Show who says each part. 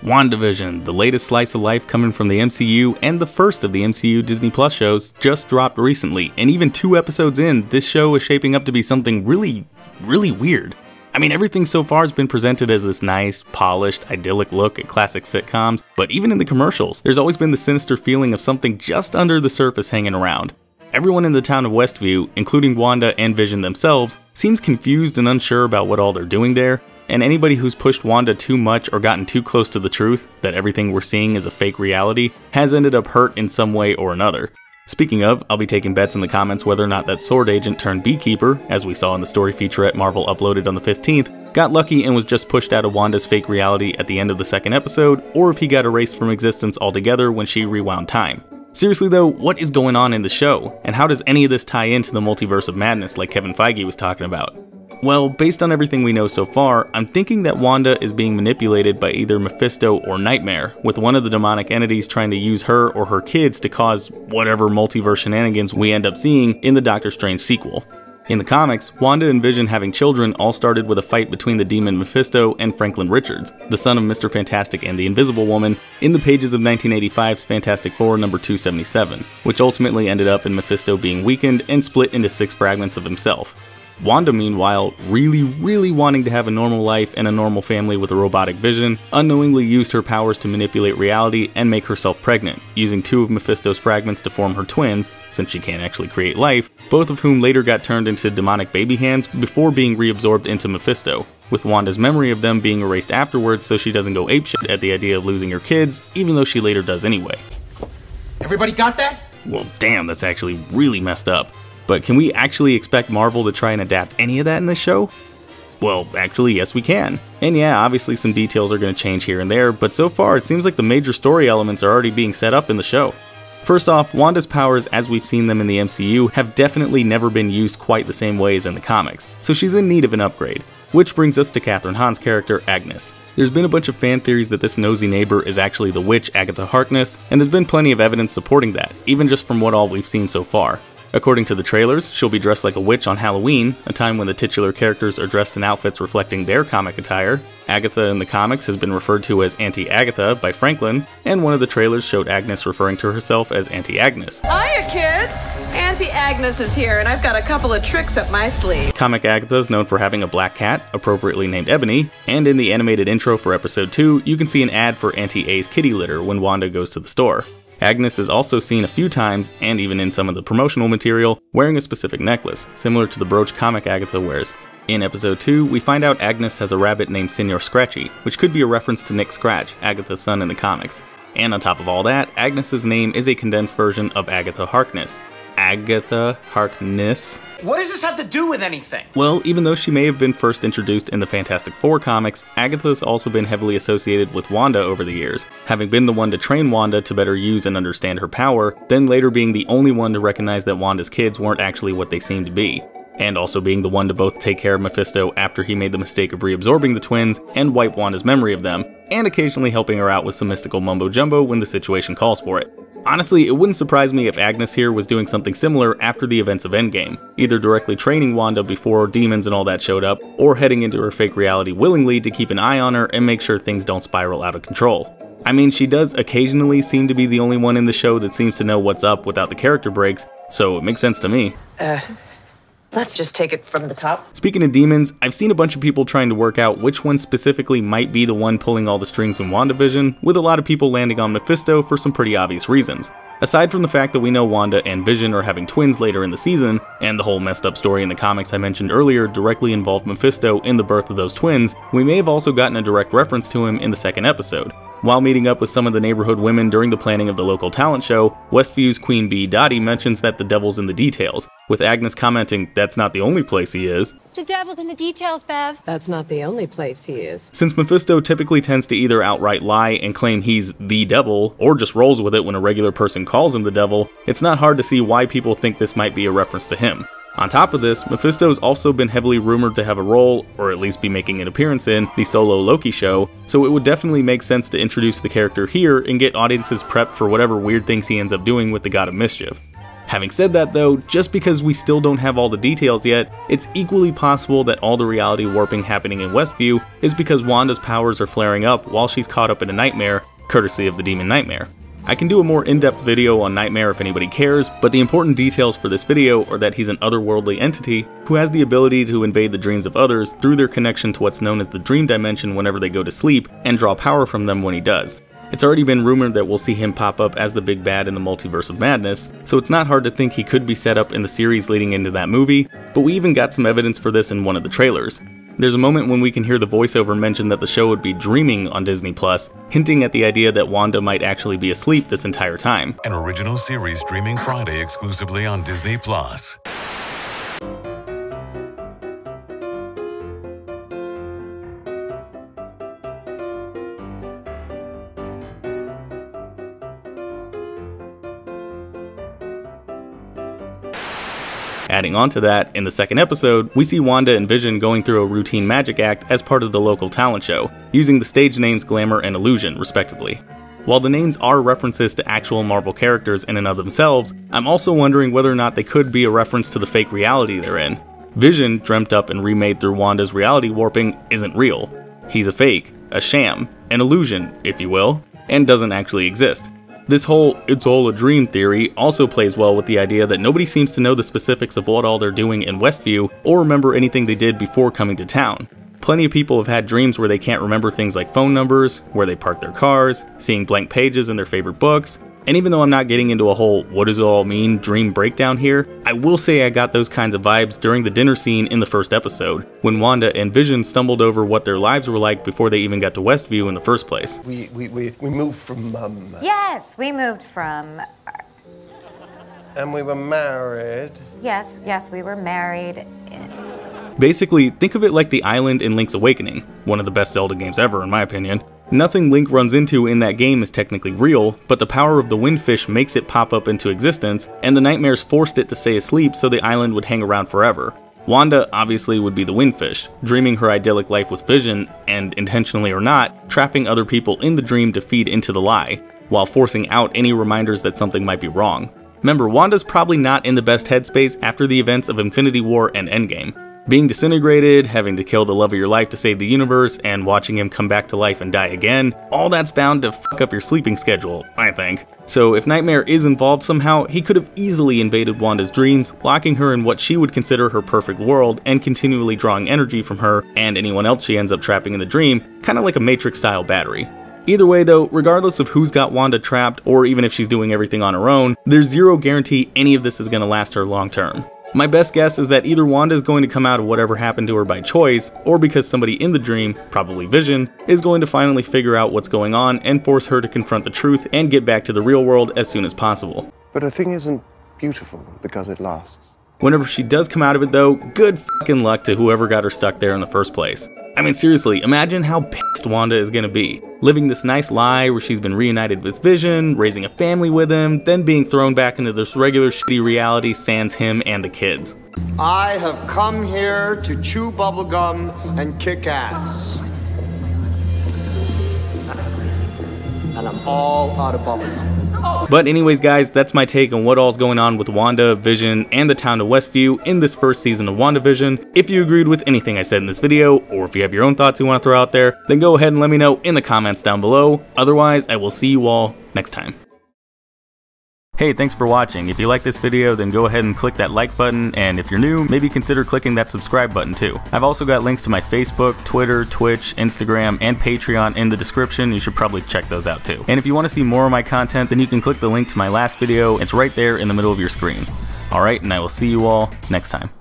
Speaker 1: WandaVision, the latest slice of life coming from the MCU and the first of the MCU Disney Plus shows, just dropped recently, and even 2 episodes in, this show is shaping up to be something really weird. I mean, everything so far has been presented as this nice, polished, idyllic look at classic sitcoms, but even in the commercials, there's always been the sinister feeling of something just under the surface hanging around. Everyone in the town of Westview, including Wanda and Vision themselves, seems confused and unsure about what all they're doing there, and anybody who's pushed Wanda too much or gotten too close to the truth, that everything we're seeing is a fake reality, has ended up hurt in some way or another. Speaking of, I'll be taking bets in the comments whether or not that sword agent turned beekeeper, as we saw in the story featurette Marvel uploaded on the 15th, got lucky and was just pushed out of Wanda's fake reality at the end of the 2nd episode, or if he got erased from existence altogether when she rewound time. Seriously though, what is going on in the show? And how does any of this tie into the multiverse of madness like Kevin Feige was talking about? Well, based on everything we know so far, I'm thinking that Wanda is being manipulated by either Mephisto or Nightmare, with one of the demonic entities trying to use her or her kids to cause whatever multiverse shenanigans we end up seeing in the Doctor Strange sequel. In the comics, Wanda and Vision having children all started with a fight between the demon Mephisto and Franklin Richards, the son of Mr. Fantastic and the Invisible Woman, in the pages of 1985's Fantastic Four number 277, which ultimately ended up in Mephisto being weakened and split into 6 fragments of himself. Wanda, meanwhile, really wanting to have a normal life and a normal family with a robotic Vision, unknowingly used her powers to manipulate reality and make herself pregnant, using 2 of Mephisto's fragments to form her twins, since she can't actually create life, both of whom later got turned into demonic baby hands before being reabsorbed into Mephisto, with Wanda's memory of them being erased afterwards so she doesn't go apeshit at the idea of losing her kids, even though she later does anyway.
Speaker 2: Everybody got that?
Speaker 1: Well, damn, that's actually really messed up. But can we actually expect Marvel to try and adapt any of that in this show? Well, actually, yes we can. And yeah, obviously some details are going to change here and there, but so far it seems like the major story elements are already being set up in the show. First off, Wanda's powers as we've seen them in the MCU have definitely never been used quite the same way as in the comics, so she's in need of an upgrade. Which brings us to Kathryn Hahn's character, Agnes. There's been a bunch of fan theories that this nosy neighbor is actually the witch Agatha Harkness, and there's been plenty of evidence supporting that, even just from what all we've seen so far. According to the trailers, she'll be dressed like a witch on Halloween, a time when the titular characters are dressed in outfits reflecting their comic attire. Agatha in the comics has been referred to as Auntie Agatha by Franklin, and one of the trailers showed Agnes referring to herself as Auntie Agnes.
Speaker 3: Hiya kids! Auntie Agnes is here and I've got a couple of tricks up my sleeve.
Speaker 1: Comic Agatha is known for having a black cat, appropriately named Ebony, and in the animated intro for episode 2, you can see an ad for Auntie A's kitty litter when Wanda goes to the store. Agnes is also seen a few times, and even in some of the promotional material, wearing a specific necklace, similar to the brooch Comic Agatha wears. In episode 2, we find out Agnes has a rabbit named Senor Scratchy, which could be a reference to Nick Scratch, Agatha's son in the comics. And on top of all that, Agnes's name is a condensed version of Agatha Harkness. Agatha Harkness?
Speaker 2: What does this have to do with anything?
Speaker 1: Well, even though she may have been first introduced in the Fantastic Four comics, Agatha's also been heavily associated with Wanda over the years, having been the one to train Wanda to better use and understand her power, then later being the only one to recognize that Wanda's kids weren't actually what they seemed to be, and also being the one to both take care of Mephisto after he made the mistake of reabsorbing the twins and wipe Wanda's memory of them, and occasionally helping her out with some mystical mumbo-jumbo when the situation calls for it. Honestly, it wouldn't surprise me if Agnes here was doing something similar after the events of Endgame, either directly training Wanda before demons and all that showed up, or heading into her fake reality willingly to keep an eye on her and make sure things don't spiral out of control. I mean, she does occasionally seem to be the only one in the show that seems to know what's up without the character breaks, so it makes sense to me.
Speaker 3: Let's just take it from the top.
Speaker 1: Speaking of demons, I've seen a bunch of people trying to work out which one specifically might be the one pulling all the strings in WandaVision, with a lot of people landing on Mephisto for some pretty obvious reasons. Aside from the fact that we know Wanda and Vision are having twins later in the season, and the whole messed up story in the comics I mentioned earlier directly involved Mephisto in the birth of those twins, we may have also gotten a direct reference to him in the 2nd episode. While meeting up with some of the neighborhood women during the planning of the local talent show, Westview's Queen Bee Dottie mentions that the devil's in the details, with Agnes commenting that's not the only place he is.
Speaker 4: The devil's in the details, Bev.
Speaker 3: That's not the only place he is.
Speaker 1: Since Mephisto typically tends to either outright lie and claim he's the devil, or just rolls with it when a regular person calls him the devil, it's not hard to see why people think this might be a reference to him. On top of this, Mephisto's also been heavily rumored to have a role, or at least be making an appearance in, the solo Loki show, so it would definitely make sense to introduce the character here and get audiences prepped for whatever weird things he ends up doing with the God of Mischief. Having said that though, just because we still don't have all the details yet, it's equally possible that all the reality warping happening in Westview is because Wanda's powers are flaring up while she's caught up in a nightmare, courtesy of the Demon Nightmare. I can do a more in-depth video on Nightmare if anybody cares, but the important details for this video are that he's an otherworldly entity who has the ability to invade the dreams of others through their connection to what's known as the dream dimension whenever they go to sleep, and draw power from them when he does. It's already been rumored that we'll see him pop up as the big bad in the Multiverse of Madness, so it's not hard to think he could be set up in the series leading into that movie, but we even got some evidence for this in one of the trailers. There's a moment when we can hear the voiceover mention that the show would be dreaming on Disney+, hinting at the idea that Wanda might actually be asleep this entire time.
Speaker 5: An original series streaming Friday exclusively on Disney+.
Speaker 1: Adding on to that, in the second episode, we see Wanda and Vision going through a routine magic act as part of the local talent show, using the stage names Glamour and Illusion, respectively. While the names are references to actual Marvel characters in and of themselves, I'm also wondering whether or not they could be a reference to the fake reality they're in. Vision, dreamt up and remade through Wanda's reality warping, isn't real. He's a fake, a sham, an illusion, if you will, and doesn't actually exist. This whole "it's all a dream" theory also plays well with the idea that nobody seems to know the specifics of what all they're doing in Westview or remember anything they did before coming to town. Plenty of people have had dreams where they can't remember things like phone numbers, where they park their cars, seeing blank pages in their favorite books, and even though I'm not getting into a whole "what does it all mean" dream breakdown here, I will say I got those kinds of vibes during the dinner scene in the first episode, when Wanda and Vision stumbled over what their lives were like before they even got to Westview in the first place.
Speaker 6: We moved from,
Speaker 7: Yes, we moved from...
Speaker 6: And we were married.
Speaker 7: Yes, we were married.
Speaker 1: Basically, think of it like the island in Link's Awakening, one of the best Zelda games ever in my opinion. Nothing Link runs into in that game is technically real, but the power of the Windfish makes it pop up into existence, and the nightmares forced it to stay asleep so the island would hang around forever. Wanda obviously would be the Windfish, dreaming her idyllic life with Vision, and intentionally or not, trapping other people in the dream to feed into the lie, while forcing out any reminders that something might be wrong. Remember, Wanda's probably not in the best headspace after the events of Infinity War and Endgame. Being disintegrated, having to kill the love of your life to save the universe, and watching him come back to life and die again, all that's bound to fuck up your sleeping schedule, I think. So if Nightmare is involved somehow, he could have easily invaded Wanda's dreams, locking her in what she would consider her perfect world, and continually drawing energy from her and anyone else she ends up trapping in the dream, kinda like a Matrix-style battery. Either way though, regardless of who's got Wanda trapped, or even if she's doing everything on her own, there's zero guarantee any of this is gonna last her long term. My best guess is that either Wanda is going to come out of whatever happened to her by choice, or because somebody in the dream, probably Vision, is going to finally figure out what's going on and force her to confront the truth and get back to the real world as soon as possible.
Speaker 6: But a thing isn't beautiful because it lasts.
Speaker 1: Whenever she does come out of it though, good fucking luck to whoever got her stuck there in the first place. I mean seriously, imagine how pissed Wanda is gonna be. Living this nice lie where she's been reunited with Vision, raising a family with him, then being thrown back into this regular shitty reality sans him and the kids.
Speaker 8: I have come here to chew bubblegum and kick ass. And I'm all out of bubblegum.
Speaker 1: But anyways guys, that's my take on what all's going on with Wanda, Vision, and the town of Westview in this first season of WandaVision. If you agreed with anything I said in this video, or if you have your own thoughts you want to throw out there, then go ahead and let me know in the comments down below. Otherwise, I will see you all next time. Hey, thanks for watching. If you like this video, then go ahead and click that like button, and if you're new, maybe consider clicking that subscribe button too. I've also got links to my Facebook, Twitter, Twitch, Instagram, and Patreon in the description. You should probably check those out too. And if you want to see more of my content, then you can click the link to my last video. It's right there in the middle of your screen. Alright, and I will see you all next time.